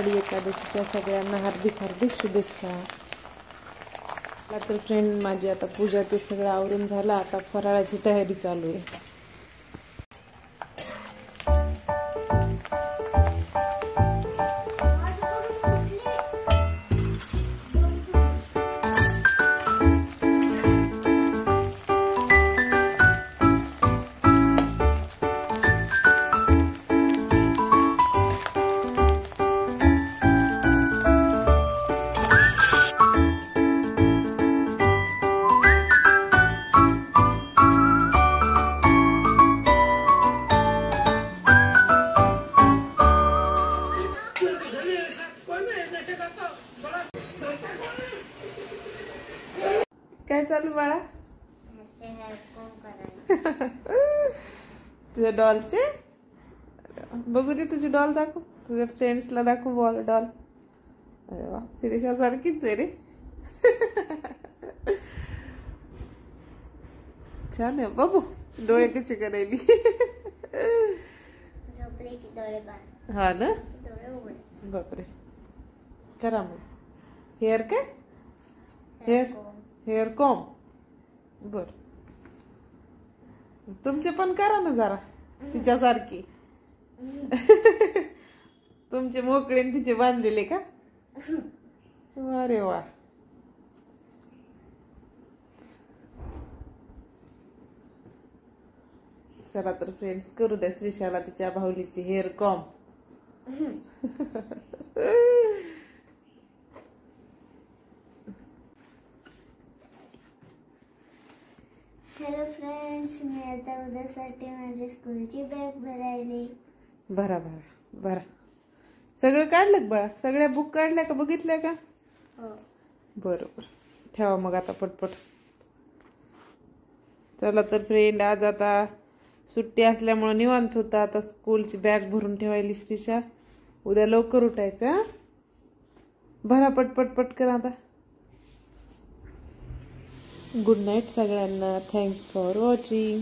आषाढी एकादशीच्या सगळ्यांना हार्दिक हार्दिक शुभेच्छा. तर फ्रेंड माझी आता पूजा ते सगळं आवरून झालं. आता फराळाची तयारी चालू आहे. काय चालू बाळा? तुझ्या डॉलचे बघू दे. तुझी डॉल दाखव. तुझ्या फ्रेंड्सला दाखव बॉल डॉल. अरे वा, शिरीषा सारखीच आहे रे. छान आहे बाबू. डोळे कसे करायली. हा ना. बापरे. करा मग. हेअर काय? Hair com. बर. तुमचे पण करा ना जरा तिच्यासारखी. तुमचे मोकळे तिचे बांधलेले का? अरे वा. चला तर फ्रेंड्स, करू द्या श्रीषाला तिच्या भाऊलीची हेअर कॉम. हॅलो फ्रेंड्स, मी आता उद्यासाठी माझी स्कूलची बॅग भरायली. भरा भरा भरा. सगळं काढलं बाळा? सगळ्या बुक काढल्या का? बघितल्या का? हो. बरोबर. ठेवा मग आता पटपट. चला तर फ्रेंड, आज आता सुट्टी असल्यामुळे निवांत होता. आता स्कूलची बॅग भरून ठेवायली श्रीषा. उद्या लवकर उठायचं. भरा पटपट पटकन आता. गुड नाईट सगळ्यांना. Thanks for watching.